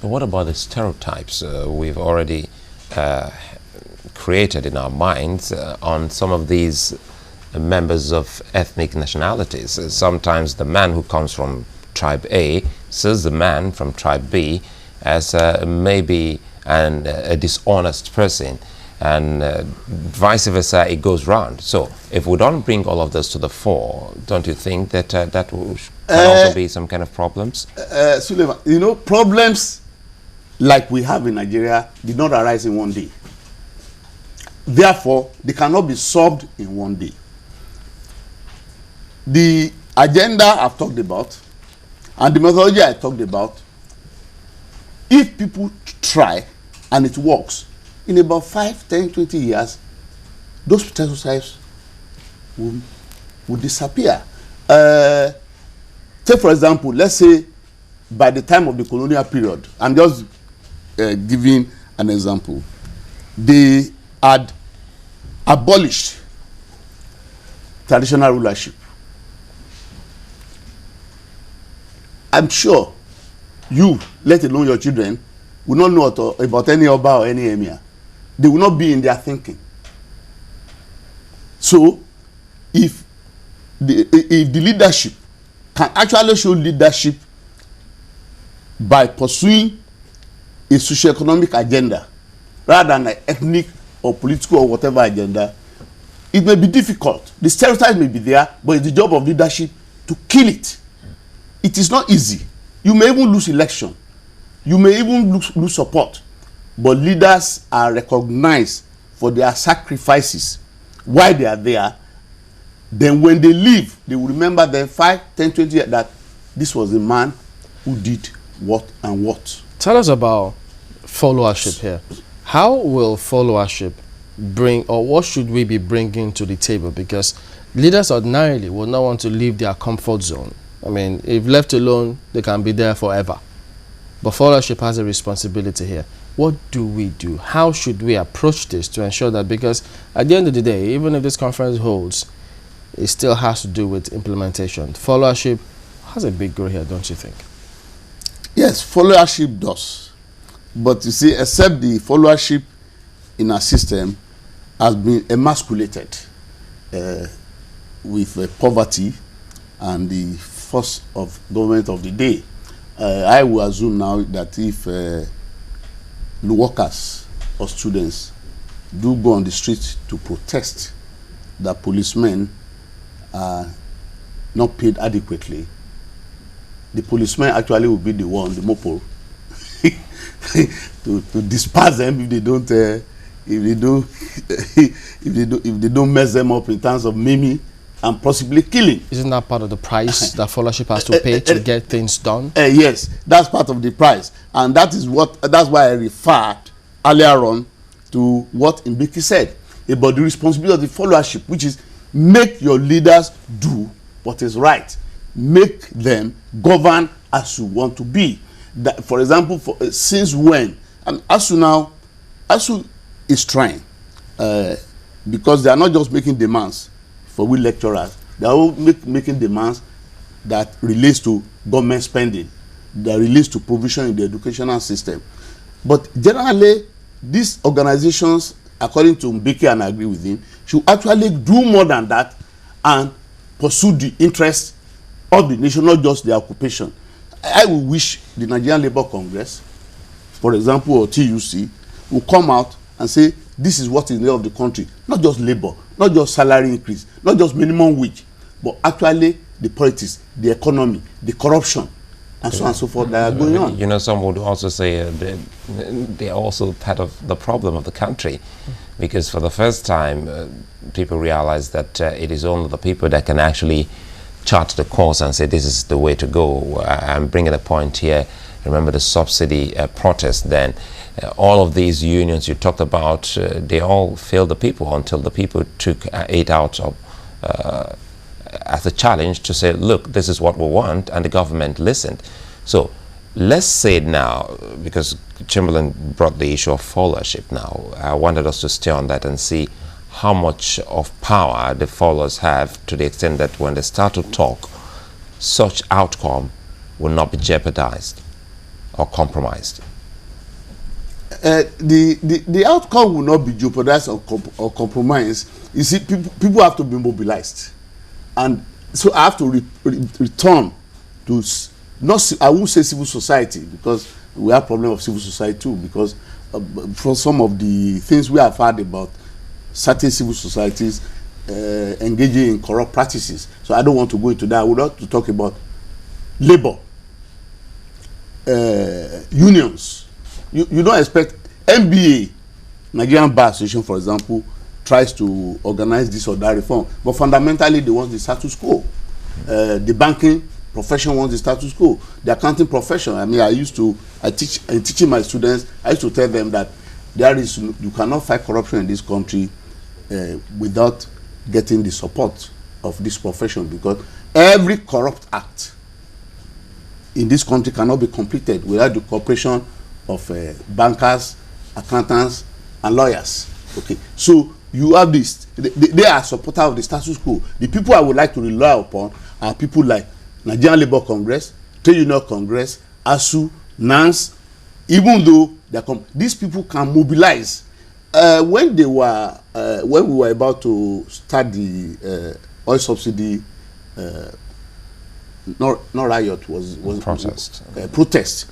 But what about the stereotypes we've already created in our minds on some of these members of ethnic nationalities? Sometimes the man who comes from tribe A sees the man from tribe B as maybe a dishonest person, and vice versa, it goes round. So if we don't bring all of this to the fore, don't you think that that can also be some kind of problems? Suleiman, you know, problems like we have in Nigeria did not arise in one day. Therefore, they cannot be solved in one day. The agenda I've talked about and the methodology I talked about, if people try and it works, in about 5, 10, 20 years, those stereotypes will disappear. Take for example, let's say by the time of the colonial period, I'm just giving an example, they had abolished traditional rulership. I'm sure you, let alone your children, will not know about any Oba or any Emir. They will not be in their thinking. So, if the leadership can actually show leadership by pursuing a socio-economic agenda rather than an ethnic or political or whatever agenda, it may be difficult. The stereotype may be there, but it's the job of leadership to kill it. It is not easy. You may even lose election. You may even lose support. But leaders are recognized for their sacrifices while they are there. Then when they leave, they will remember them 5, 10, 20 years that this was the man who did what and what. Tell us about followership here. How will followership bring, or what should we be bringing to the table? Because leaders ordinarily will not want to leave their comfort zone. I mean, if left alone, they can be there forever. But followership has a responsibility here. What do we do? How should we approach this to ensure that, because at the end of the day, even if this conference holds, it still has to do with implementation. Followership has a big role here, don't you think? Yes, followership does. But you see, except the followership in our system has been emasculated with poverty and the force of government of the day. I will assume now that if the workers or students do go on the street to protest that policemen are not paid adequately, the policemen actually will be the one, the mopo, to disperse them if they don't mess them up in terms of maiming and possibly killing. Isn't that part of the price that followership has to pay to get things done? Yes, that's part of the price, and that's why I referred earlier on to what Mbeki said about the responsibility of the followership, which is make your leaders do what is right, make them govern as you want to be. That, for example, since when, and ASU is trying, because they are not just making demands for we lecturers, they are all making demands that relates to government spending, that relates to provision in the educational system. But generally, these organizations, according to Mbeki, and I agree with him, should actually do more than that and pursue the interests of the nation, not just their occupation. I will wish the Nigerian Labour Congress, for example, or TUC, will come out and say, this is what is the need of the country, not just labor, not just salary increase, not just minimum wage, but actually the politics, the economy, the corruption, and so on and so forth that are going on. You know, some would also say they are also part of the problem of the country, because for the first time, people realize that it is only the people that can actually chart the course and say this is the way to go. I'm bringing a point here. Remember the subsidy protest then. All of these unions you talked about, they all failed the people until the people took it out of as a challenge to say, look, this is what we want, and the government listened. So let's say now, because Chamberlain brought the issue of followership now, I wanted us to stay on that and see how much of power the followers have, to the extent that when they start to talk, such outcome will not be jeopardized. or compromised? The outcome will not be jeopardized or compromised. You see, people have to be mobilized, and so I have to return to I won't say civil society, because we have problem of civil society too, because for some of the things we have heard about certain civil societies engaging in corrupt practices. So I don't want to go into that. I would like to talk about labor, unions. You don't expect NBA, Nigerian Bar Association, for example, tries to organize this or that reform, but fundamentally they want the status quo. The banking profession wants the status quo. The accounting profession, I mean, I teach teaching my students, I used to tell them that you cannot fight corruption in this country without getting the support of this profession, because every corrupt act in this country cannot be completed without the cooperation of bankers, accountants, and lawyers. Okay, so you have this. They are supporters of the status quo. The people I would like to rely upon are people like Nigerian Labour Congress, Trade Union Congress, ASU, NANS. Even though these people can mobilize. When we were about to start the oil subsidy, not riot, was protest.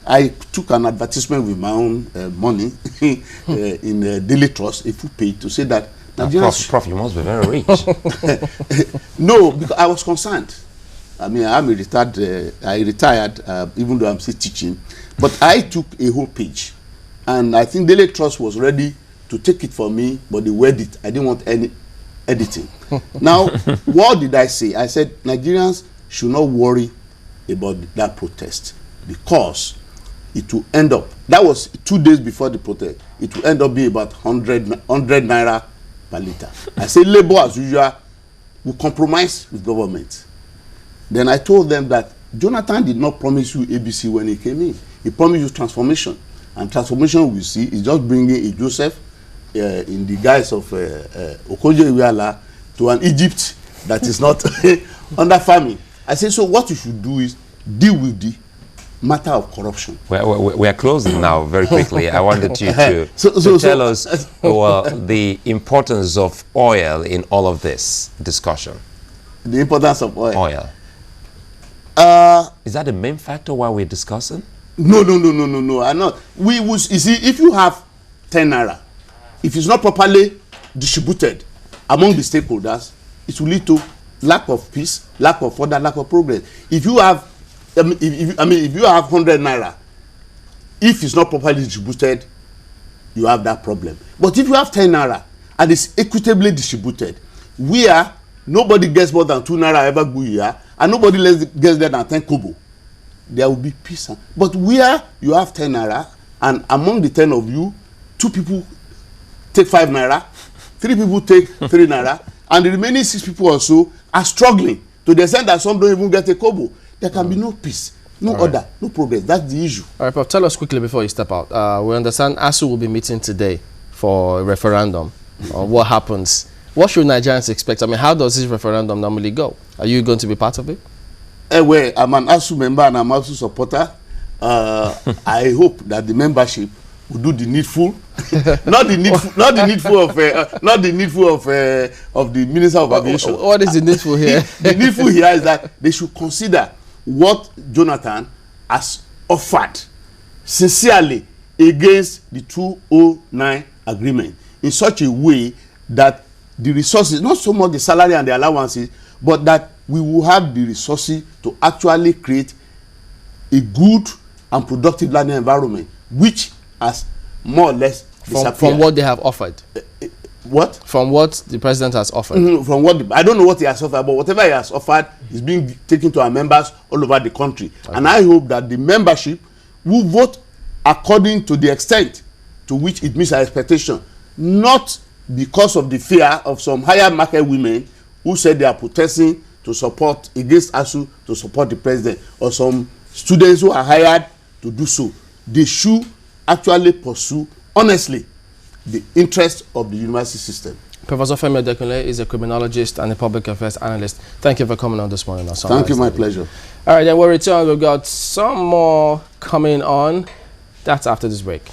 I took an advertisement with my own money in Daily Trust, a full page, to say that Nigerians... Prof, you must be very rich. No, because I was concerned. I mean, I retired, even though I'm still teaching. But I took a whole page. And I think Daily Trust was ready to take it for me, but they word it. I didn't want any editing. Now, what did I say? I said Nigerians should not worry about that protest, because it will end up, that was 2 days before the protest, it will end up being about 100 naira per litre. I say Labour, as usual, will compromise with government. Then I told them that Jonathan did not promise you ABC when he came in. He promised you transformation. And transformation we see is just bringing a Joseph in the guise of Okojo-Iweala to an Egypt that is not under famine. I say, so what you should do is deal with the matter of corruption. We are closing now very quickly. I wanted you to tell us the importance of oil in all of this discussion. The importance of oil. Is that the main factor why we're discussing? No. I'm not. You see, if you have 10 naira, if it's not properly distributed among the stakeholders, it will lead to lack of peace, lack of order, lack of progress. If you have, if you have 100 naira, if it's not properly distributed, you have that problem. But if you have 10 naira and it's equitably distributed, where nobody gets more than 2 naira ever go here, and nobody gets less than 10 kobo, there will be peace. But where you have 10 naira, and among the 10 of you, 2 people take 5 naira, 3 people take 3 naira, and the remaining 6 people or so are struggling to the extent that some don't even get a kobo. There can be no peace, no order, no progress. That's the issue. All right, Prof, tell us quickly before you step out. We understand ASU will be meeting today for a referendum on what happens. What should Nigerians expect? I mean, how does this referendum normally go? Are you going to be part of it? Well, I'm an ASU member and I'm ASU supporter. I hope that the membership will do the needful, not the needful of the Minister of Aviation. What is the needful here? The needful here is that they should consider what Jonathan has offered sincerely against the 2009 agreement in such a way that the resources, not so much the salary and the allowances, but that we will have the resources to actually create a good and productive learning environment, which has more or less disappeared. From what they have offered. What? From what the president has offered. From what I don't know what he has offered, but whatever he has offered is being taken to our members all over the country. Okay. And I hope that the membership will vote according to the extent to which it meets our expectation, not because of the fear of some higher market women who said they are protesting to support against ASU to support the president, or some students who are hired to do so. They should actually pursue honestly the interest of the university system. Professor Femi Odekunle is a criminologist and a public affairs analyst. Thank you for coming on this morning. Thank you, my pleasure. All right, then we'll return. We've got some more coming on. That's after this break.